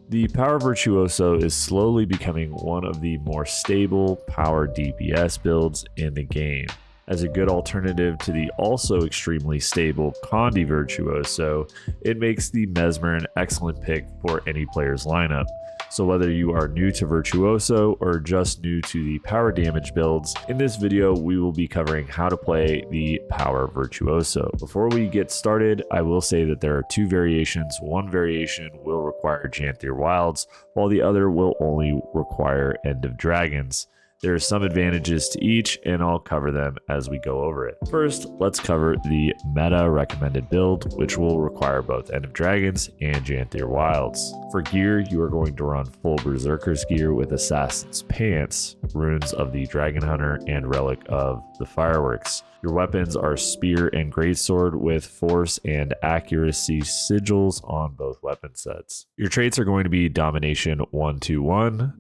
The POWER Virtuoso is slowly becoming one of the more stable power DPS builds in the game. As a good alternative to the also extremely stable Gw2 Virtuoso, it makes the Mesmer an excellent pick for any player's lineup. So whether you are new to Virtuoso or just new to the power damage builds, in this video we will be covering how to play the POWER Virtuoso. Before we get started, I will say that there are two variations. One variation will require Gw2 Wilds, while the other will only require End of Dragons. There are some advantages to each, and I'll cover them as we go over it. First, let's cover the meta recommended build, which will require both End of Dragons and Gw2 Wilds. For gear, you are going to run full Berserker's gear with Assassin's Pants, Runes of the Dragon Hunter, and Relic of the Fireworks. Your weapons are Spear and Greatsword with Force and Accuracy sigils on both weapon sets. Your traits are going to be Domination 1-2-1,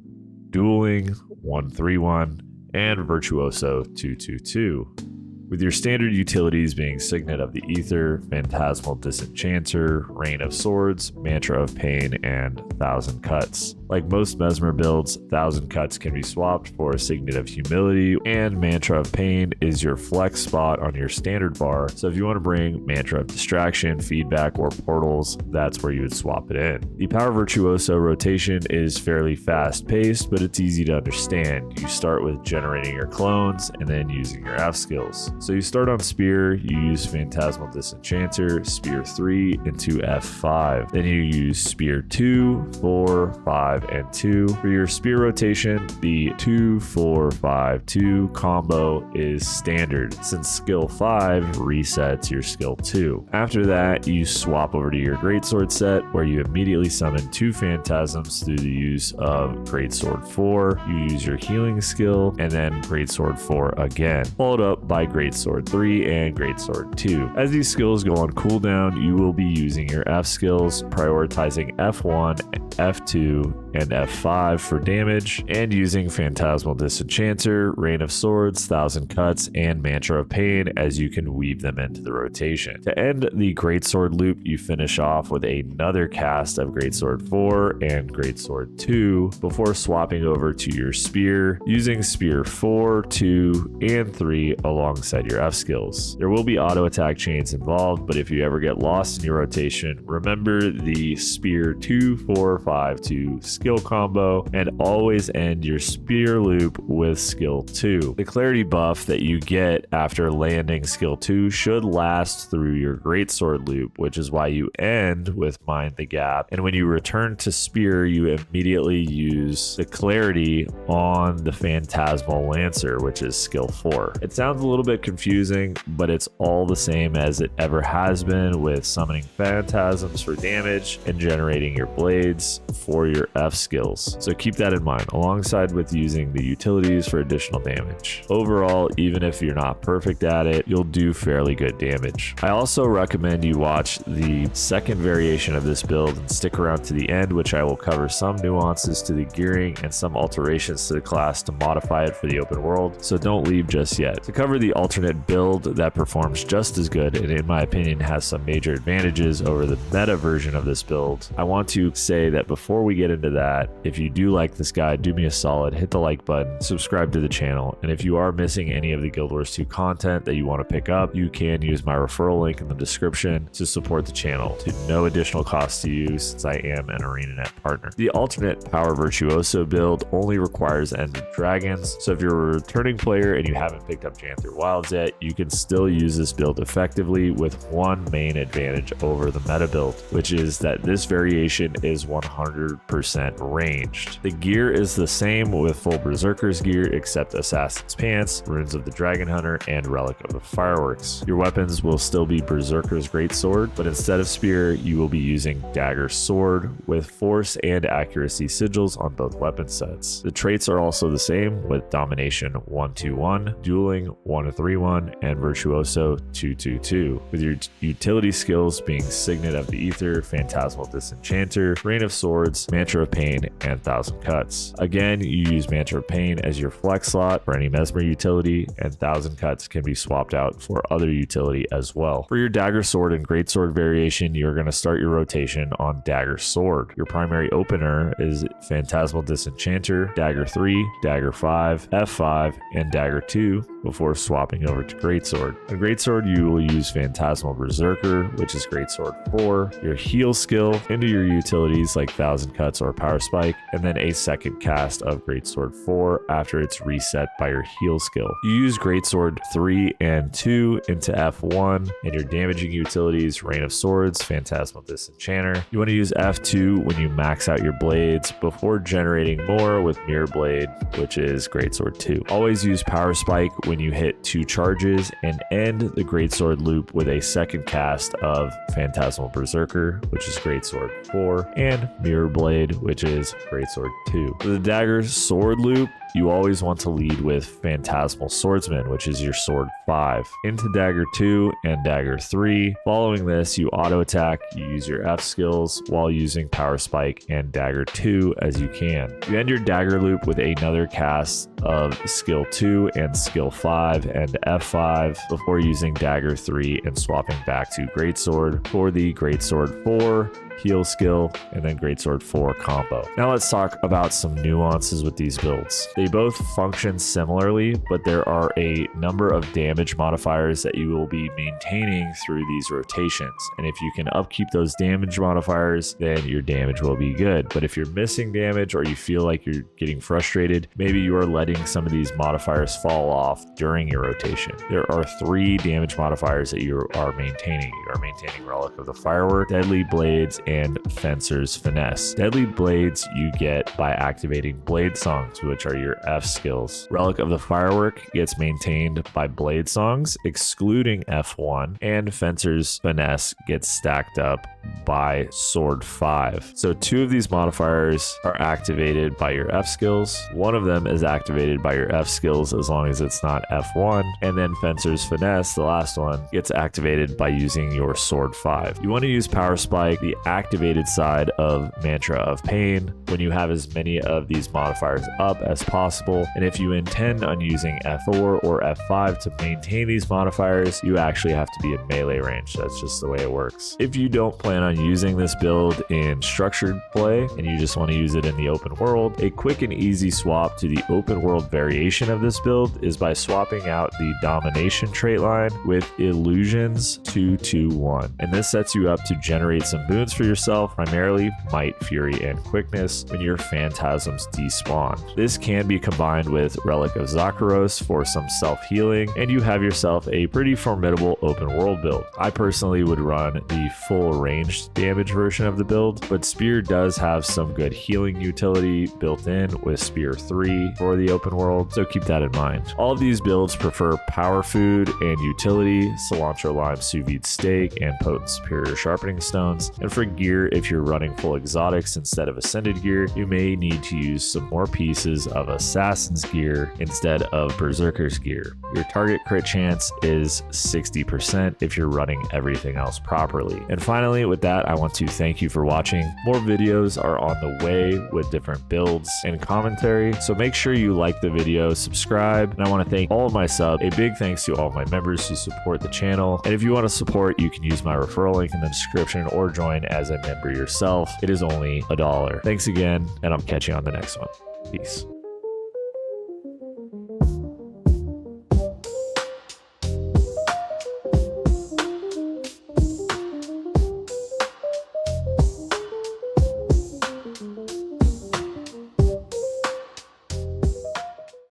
Dueling 1-3-1, and Virtuoso 2-2-2. With your standard utilities being Signet of the Ether, Phantasmal Disenchanter, Rain of Swords, Mantra of Pain, and Thousand Cuts. Like most Mesmer builds, Thousand Cuts can be swapped for Signet of Humility, and Mantra of Pain is your flex spot on your standard bar, so if you want to bring Mantra of Distraction, Feedback, or Portals, that's where you would swap it in. The POWER Virtuoso rotation is fairly fast-paced, but it's easy to understand. You start with generating your clones, and then using your F skills. So you start on Spear, you use Phantasmal Disenchanter, Spear 3 into F5. Then you use Spear 2, 4, 5, and 2. For your Spear rotation, the 2, 4, 5, 2 combo is standard, since skill 5 resets your skill 2. After that, you swap over to your Greatsword set, where you immediately summon 2 Phantasms through the use of Greatsword 4. You use your healing skill, and then Greatsword 4 again, followed up by Greatsword 3 and Greatsword 2. As these skills go on cooldown, you will be using your F skills, prioritizing F1, F2, and F5 for damage, and using Phantasmal Disenchanter, Rain of Swords, Thousand Cuts, and Mantra of Pain as you can weave them into the rotation. To end the Greatsword loop, you finish off with another cast of Greatsword 4 and Greatsword 2 before swapping over to your Spear, using Spear 4, 2, and 3 alongside your F skills. There will be auto attack chains involved, but if you ever get lost in your rotation, remember the Spear 2, 4, 5, 2 skill combo, and always end your Spear loop with skill 2. The clarity buff that you get after landing skill 2 should last through your Greatsword loop, which is why you end with Mind the Gap, and when you return to Spear, you immediately use the clarity on the Phantasmal Lancer, which is skill 4. It sounds a little bit confusing, but it's all the same as it ever has been, with summoning phantasms for damage and generating your blades for your F skills. So keep that in mind, alongside with using the utilities for additional damage. Overall, even if you're not perfect at it, you'll do fairly good damage. I also recommend you watch the second variation of this build and stick around to the end, which I will cover some nuances to the gearing and some alterations to the class to modify it for the open world, so don't leave just yet. To cover the alternate build that performs just as good and in my opinion has some major advantages over the meta version of this build, I want to say that before we get into that, if you do like this guide, do me a solid, hit the like button, subscribe to the channel, and if you are missing any of the Guild Wars 2 content that you want to pick up, you can use my referral link in the description to support the channel to no additional cost to you, since I am an ArenaNet partner. The alternate POWER Virtuoso build only requires End of Dragons, so if you're a returning player and you haven't picked up Gw2 Wilds yet, you can still use this build effectively, with one main advantage over the meta build, which is that this variation is 100% ranged. The gear is the same with full Berserker's gear except Assassin's Pants, Runes of the Dragon Hunter, and Relic of the Fireworks. Your weapons will still be Berserker's Greatsword, but instead of Spear, you will be using Dagger Sword with Force and Accuracy sigils on both weapon sets. The traits are also the same, with Domination 1-2-1, Dueling 1-3-1, and Virtuoso 2-2-2, with your utility skills being Signet of the Ether, Phantasmal Disenchanter, Rain of Swords, Swords, Mantra of Pain, and 1000 Cuts. Again, you use Mantra of Pain as your flex slot for any Mesmer utility, and 1000 Cuts can be swapped out for other utility as well. For your Dagger Sword and Greatsword variation, you're going to start your rotation on Dagger Sword. Your primary opener is Phantasmal Disenchanter, Dagger 3, Dagger 5, F5, and Dagger 2 before swapping over to Greatsword. On Greatsword, you will use Phantasmal Berserker, which is Greatsword 4, your heal skill into your utilities like 1000 Cuts or Power Spike, and then a second cast of Greatsword 4 after it's reset by your heal skill. You use Greatsword 3 and 2 into F1 and your damaging utilities, Rain of Swords, Phantasmal Disenchanter. You want to use F2 when you max out your blades before generating more with Mirror Blade, which is Greatsword 2. Always use Power Spike when you hit 2 charges and end the Greatsword loop with a second cast of Phantasmal Berserker, which is Greatsword 4, and Mirror Blade, which is Greatsword 2. For the Dagger Sword loop, you always want to lead with Phantasmal Swordsman, which is your Sword 5, into Dagger 2 and Dagger 3. Following this, you auto attack, you use your F skills while using Power Spike and Dagger 2 as you can. You end your Dagger loop with another cast of Skill 2 and Skill 5 and F5 before using Dagger 3 and swapping back to Greatsword for the Greatsword 4 heal skill, and then Greatsword 4 combo. Now let's talk about some nuances with these builds. They both function similarly, but there are a number of damage modifiers that you will be maintaining through these rotations. And if you can upkeep those damage modifiers, then your damage will be good. But if you're missing damage or you feel like you're getting frustrated, maybe you are letting some of these modifiers fall off during your rotation. There are 3 damage modifiers that you are maintaining. You are maintaining Relic of the Firework, Deadly Blades, and Fencer's Finesse. Deadly Blades you get by activating Blade Songs, which are your F skills. Relic of the Firework gets maintained by Blade Songs, excluding F1, and Fencer's Finesse gets stacked up by Sword 5. So 2 of these modifiers are activated by your F skills. One of them is activated by your F skills as long as it's not F1, and then Fencer's Finesse, the last one, gets activated by using your Sword 5. You want to use Power Spike, the activated side of Mantra of Pain, when you have as many of these modifiers up as possible. And if you intend on using F4 or F5 to maintain these modifiers, you actually have to be in melee range. That's just the way it works. If you don't plan on using this build in structured play and you just want to use it in the open world, a quick and easy swap to the open world variation of this build is by swapping out the Domination trait line with Illusions 2-2-1. And this sets you up to generate some boons for yourself, primarily Might, Fury, and Quickness when your phantasms despawn. This can be combined with Relic of Zakaros for some self-healing, and you have yourself a pretty formidable open world build. I personally would run the full ranged damage version of the build, but Spear does have some good healing utility built in with Spear 3 for the open world, so keep that in mind. All of these builds prefer power food and utility, cilantro lime sous vide steak, and potent superior sharpening stones. And for gear, if you're running full exotics instead of ascended gear, you may need to use some more pieces of assassin's gear instead of berserker's gear. Your target crit chance is 60% if you're running everything else properly. And finally, with that, I want to thank you for watching. More videos are on the way with different builds and commentary, so make sure you like the video, subscribe, and I want to thank all of my subs. A big thanks to all of my members who support the channel, and if you want to support, you can use my referral link in the description or join as a member yourself. It is only $1. Thanks again, and I'll catch you on the next one. Peace.